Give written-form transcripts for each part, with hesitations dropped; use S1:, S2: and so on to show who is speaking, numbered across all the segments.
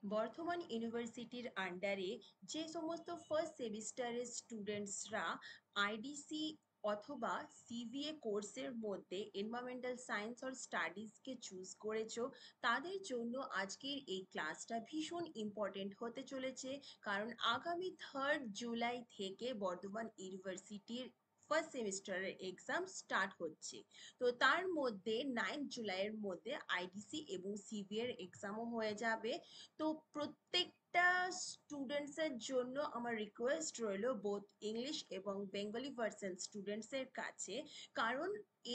S1: বর্ধমান ইউনিভার্সিটির আন্ডারে যে সমস্ত ফার্স্ট সেমিস্টারের স্টুডেন্টসরা আইডিসি অথবা সিভিএ কোর্সের মধ্যে এনভায়রনমেন্টাল সায়েন্স অর স্টাডিজকে চুজ করেছো, তাদের জন্য আজকের এই ক্লাসটা ভীষণ ইম্পর্টেন্ট হতে চলেছে। কারণ আগামী 3rd জুলাই থেকে বর্ধমান ইউনিভার্সিটির ফার্স্ট সেমিস্টারের এক্সাম স্টার্ট হচ্ছে। তো তার মধ্যে 9 জুলাইয়ের মধ্যে আইডিসি এবং সিভিএর এক্সামও হয়ে যাবে। তো প্রত্যেকটা স্টুডেন্টসের জন্য আমার রিকোয়েস্ট রইল বোথ ইংলিশ এবং বেঙ্গলি ভার্সন স্টুডেন্টসের কাছে, কারণ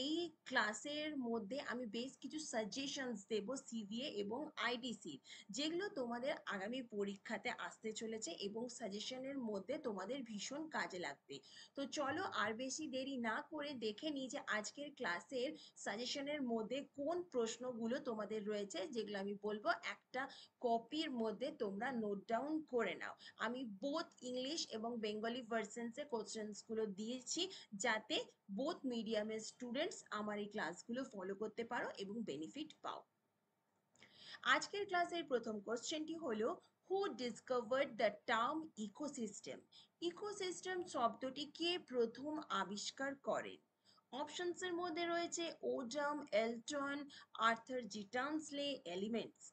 S1: এই ক্লাসের মধ্যে আমি বেশ কিছু সাজেশনস দেব সিভিএ এবং আইডিসির, যেগুলো তোমাদের আগামী পরীক্ষাতে আসতে চলেছে এবং সাজেশনের মধ্যে তোমাদের ভীষণ কাজে লাগবে। তো চলো আর বেশি দেরি না করে দেখে নিই যে আজকের ক্লাসের সাজেশনের মধ্যে কোন প্রশ্নগুলো তোমাদের রয়েছে, যেগুলো আমি বলবো একটা কপির মধ্যে তোমরা নোট ডাউন করে নাও। আমি বোথ ইংলিশ এবং বেঙ্গলি ভার্সনসে কোশ্চেন্সগুলো দিয়েছি, যাতে বোথ মিডিয়ামের স্টুডেন্টস আমার এই ক্লাসগুলো ফলো করতে পারো এবং বেনিফিট পাও। আজকের ক্লাসের প্রথম কোশ্চেনটি হলো, who discovered the term ecosystem? Ecosystem শব্দটি কে প্রথম আবিষ্কার করেন? অপশনসের মধ্যে রয়েছে Odum, Elton, Arthur G Tansley, elements.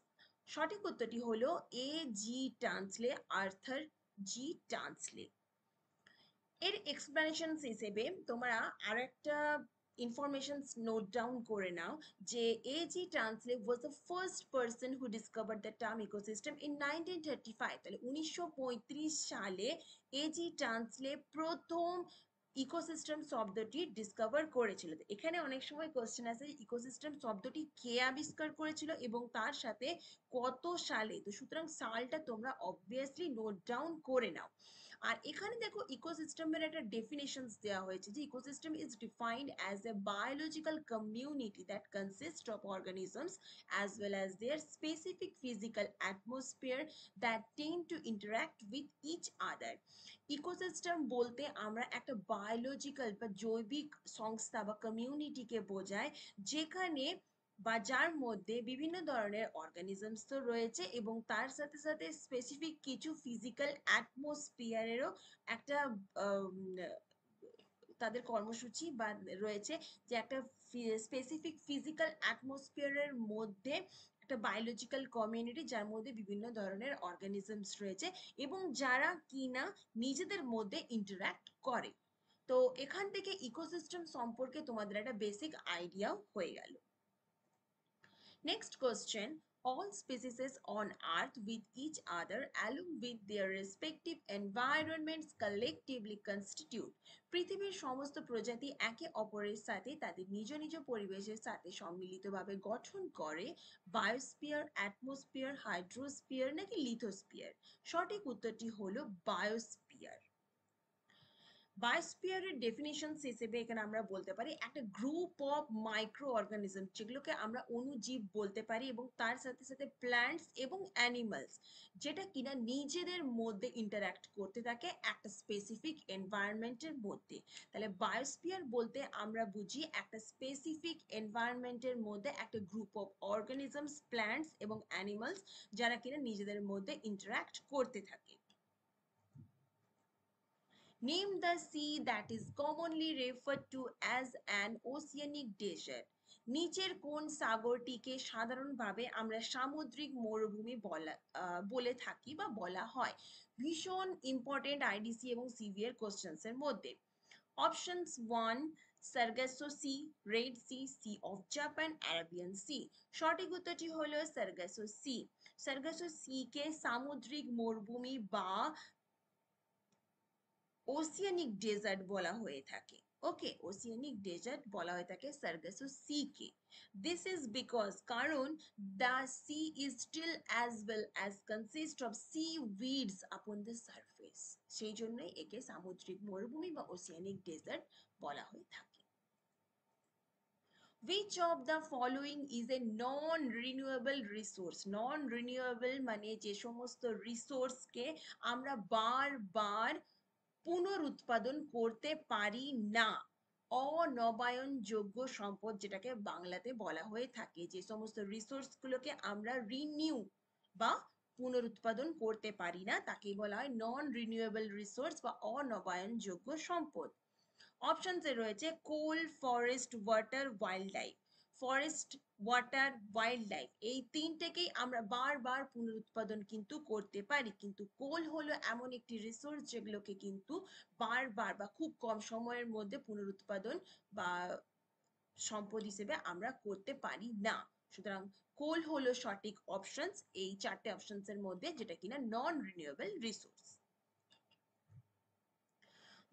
S1: সঠিক উত্তরটি হলো এ জি টান্সলে, আর্থার জি টান্সলে। এর এক্সপ্লেনেশন হিসেবে তোমরা আর একটা ইনফরমেশন নোট ডাউন করে নাও, যে A G Tansley was the first person who discovered the term ecosystem in 1935। তাহলে 1935 সালে এ জি টান্সলে প্রথম ইকোসিস্টেম শব্দটি ডিসকভার করেছিল। এখানে অনেক সময় কোশ্চেন আছে ইকোসিস্টেম শব্দটি কে আবিষ্কার করেছিল এবং তার সাথে কত সালে। তো সুতরাং সালটা তোমরা অবভিয়াসলি নোট ডাউন করে নাও। আর এখানে দেখো ইকোসিস্টেমের একটা ডেফিনেশনস দেওয়া হয়েছে, যে ecosystem is defined as a biological community that consist of organisms as well as their specific physical atmosphere that tend to interact with each other. Ecosystem বলতে আমরা একটা বায়োলজিক্যাল বা জৈবিক সংস্থা বা কমিউনিটিকে বোঝায়, যেখানে বা যার মধ্যে বিভিন্ন ধরনের অর্গানিজমস তো রয়েছে এবং তার সাথে সাথে স্পেসিফিক কিছু ফিজিক্যাল অ্যাটমসফিয়ারেরও একটা তাদের কর্মসূচি বা রয়েছে, যে একটা স্পেসিফিক ফিজিক্যাল অ্যাটমসফিয়ারের মধ্যে একটা বায়োলজিক্যাল কমিউনিটি, যার মধ্যে বিভিন্ন ধরনের অর্গানিজমস রয়েছে এবং যারা কিনা নিজেদের মধ্যে ইন্টারঅ্যাক্ট করে। তো এখান থেকে ইকোসিস্টেম সম্পর্কে তোমাদের একটা বেসিক আইডিয়াও হয়ে গেল। Next question. All species on earth with each other along with their respective environments collectively constitute পৃথিবীর সমস্ত প্রজাতি একে অপরের সাথে তাদের নিজ নিজ পরিবেশের সাথে সম্মিলিতভাবে গঠন করে বায়োস্ফিয়ার, অ্যাটমসফিয়ার, হাইড্রোস্ফিয়ার নাকি লিথোস্ফিয়ার? সঠিক উত্তরটি হলো বায়োস্ফিয়ার। বায়োস্ফিয়ারের ডেফিনিশনস হিসেবে এখানে আমরা বলতে পারি একটা গ্রুপ অফ মাইক্রো অর্গানিজম, যেগুলোকে আমরা অণুজীব বলতে পারি, এবং তার সাথে সাথে প্ল্যান্টস এবং অ্যানিমালস, যেটা কিনা নিজেদের মধ্যে ইন্টারঅ্যাক্ট করতে থাকে একটা স্পেসিফিক এনভায়রনমেন্টের মধ্যে। তাহলে বায়োস্ফিয়ার বলতে আমরা বুঝি একটা স্পেসিফিক এনভায়রনমেন্টের মধ্যে একটা গ্রুপ অফ অর্গানিজমস, প্ল্যান্টস এবং অ্যানিমালস, যারা কিনা নিজেদের মধ্যে ইন্টারঅ্যাক্ট করতে থাকে। Name the sea that is commonly referred to as an oceanic desert. নিচের কোন সাগরটিকে সাধারণভাবে আমরা সামুদ্রিক মরুভূমি বলে থাকি বা বলা হয়? ভীষণ ইম্পর্টেন্ট আইডিসি এবং সিভিএর কোশ্চেন্স এর মধ্যে। Options 1 Sargasso Sea, Red Sea, Sea of Japan, Arabian Sea. সঠিক উত্তরটি হলো সার্গাসো সি। সার্গাসো সি কে সামুদ্রিক মরুভূমি বা ওসিয়ানিক ডেজার্ট বলা হয়ে থাকে। ওকে, ওসিয়ানিক ডেজার্ট বলা হয়ে থাকে সার্গাসো সি কে। দিস ইজ বিকজ কারণ the sea is still as well as consist of sea weeds upon the surface, সেই জন্যই একে সামুদ্রিক মরুভূমি বা ওসিয়ানিক ডেজার্ট বলা হয়ে থাকে। Which of the following is a non-renewable resource? Non-renewable মানে যে সমস্ত রিসোর্সকে আমরা বারবার পুনরুৎপাদন করতে পারি না, অনবায়নযোগ্য সম্পদ যেটাকে বাংলাতে বলা হয়ে থাকে, যে সমস্ত রিসোর্সগুলোকে আমরা রিনিউ বা পুনরুৎপাদন করতে পারি না তাকেই বলা হয় নন রিনিউয়েবল রিসোর্স বা অনবায়নযোগ্য সম্পদ। অপশনসে রয়েছে coal, forest, water, wildlife. Forest, water, wildlife এই তিনটেকেই আমরা বারবার পুনরুৎপাদন কিন্তু করতে পারি, কিন্তু কোল হলো এমন একটি রিসোর্স যেগুলোকে কিন্তু বারবার বা খুব কম সময়ের মধ্যে পুনরুৎপাদন বা সম্পদ হিসেবে আমরা করতে পারি না। সুতরাং কোল হলো সঠিক অপশনস এই চারটে অপশনসের মধ্যে, যেটা কিনা নন renewable resource.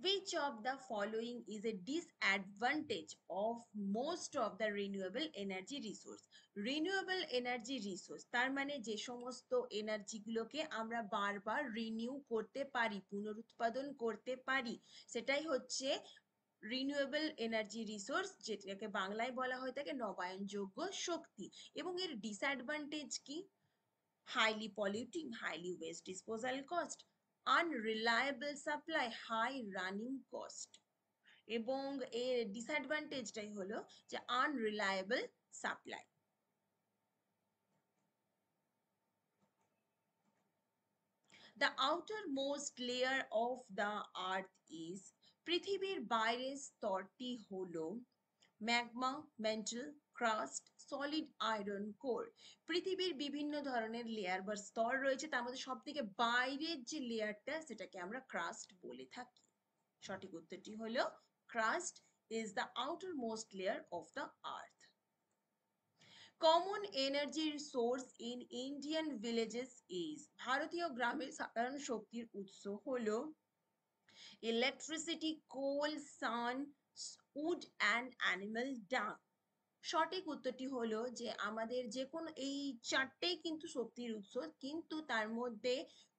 S1: Which of the following is a disadvantage of most of the renewable energy resource? Renewable energy resource তার মানে যে সমস্ত এনার্জিগুলোকে আমরা বারবার রিনিউ করতে পারি, পুনরুৎপাদন করতে পারি, সেটাই হচ্ছে রিনিউয়েবল এনার্জি রিসোর্স, যেটাকে বাংলায় বলা হয়ে থাকে নবায়নযোগ্য শক্তি। এবং এর ডিসঅ্যাডভান্টেজ কি? highly polluting, highly waste disposal cost, unreliable supply, high running cost। এবং এর ডিসঅ্যাডভান্টেজটাই হলো যে unreliable supply. The outermost layer of the earth is, পৃথিবীর বাইরের স্তরটি হলো magma, mental, crust, solid iron core. পৃথিবীর বিভিন্ন ধরনের লেয়ার বা স্তর রয়েছে, তার মধ্যে সব থেকে বাইরের যে লেয়ারটা সেটাকে আমরা ক্রাস্ট বলে থাকি। সঠিক উত্তরটি হলো crust is the outermost layer of the earth. Common energy source in Indian villages is, ভারতীয় গ্রামে সাধারণ শক্তির উৎস হলো electricity, coal, sun, wood and animal dung. সঠিক উত্তরটি হলো যে আমাদের যে কোনো এই চারটেই কিন্তু শক্তির উৎস, কিন্তু তার মধ্যে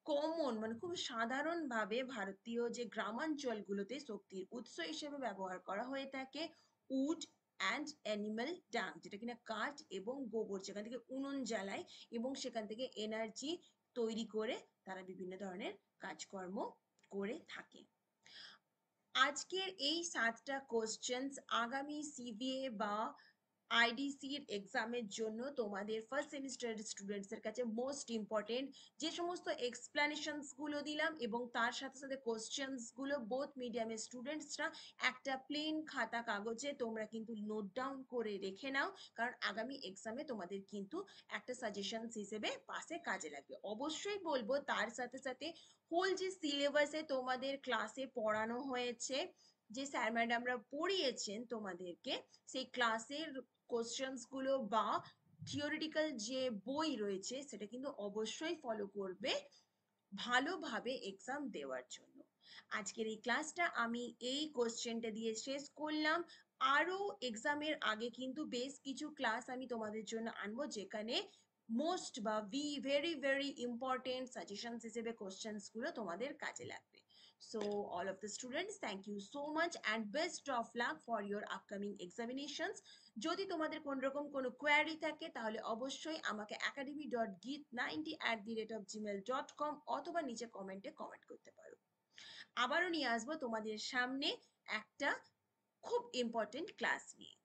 S1: কমন মানে খুব সাধারণভাবে ভারতীয় যে গ্রামাঞ্চলগুলোতে শক্তির উৎস হিসেবে ব্যবহার করা হয়ে থাকে উড অ্যান্ড অ্যানিমাল ডাং, যেটা কিনা কাঠ এবং গোবর, যেখান থেকে উনুন জ্বালায় এবং সেখান থেকে এনার্জি তৈরি করে তারা বিভিন্ন ধরনের কাজকর্ম করে থাকে। আজকের এই 7টা কোশ্চেন্স আগামী সিবিএ বা আইডিসির এক্সামের জন্য তোমাদের ফার্স্ট সেমিস্টার স্টুডেন্টসের কাছে মোস্ট ইম্পর্টেন্ট। যে সমস্ত এক্সপ্লানেশনস গুলো দিলাম এবং তার সাথে সাথে কোশ্চেন্স গুলো বোথ মিডিয়ামের স্টুডেন্টসরা একটা প্লেন খাতা কাগজে তোমরা কিন্তু নোট ডাউন করে রেখে নাও, কারণ আগামী এক্সামে তোমাদের কিন্তু একটা সাজেশনস হিসেবে পাশে কাজে লাগবে। অবশ্যই বলবো তার সাথে সাথে হোল যে সিলেবাসে তোমাদের ক্লাসে পড়ানো হয়েছে, যে স্যার ম্যাডামরা পড়িয়েছেন তোমাদেরকে, সেই ক্লাসের কোশ্চেন্স গুলো বা থিওরিটিক্যাল যে বই রয়েছে সেটা কিন্তু অবশ্যই ফলো করবে ভালোভাবে এক্সাম দেওয়ার জন্য। আজকের এই ক্লাসটা আমি এই কোশ্চেনটা দিয়ে শেষ করলাম। আরো এক্সামের আগে কিন্তু বেশ কিছু ক্লাস আমি তোমাদের জন্য আনবো, যেখানে মোস্ট বা ভেরি ভেরি ইম্পর্টেন্ট সাজেশনস হিসেবে কোশ্চেন্স গুলো তোমাদের কাজে লাগবে। So all of the students, thank you so much and best of luck for your upcoming examinations. যদি তোমাদের কোন রকম কোনো কোয়ারি থাকে তাহলে অবশ্যই আমাকে academy.geet90@gmail.com অথবা নিচে কমেন্টে কমেন্ট করতে পারো। আবারও নিয়ে আসবো তোমাদের সামনে একটা খুব ইম্পর্টেন্ট ক্লাস নিয়ে।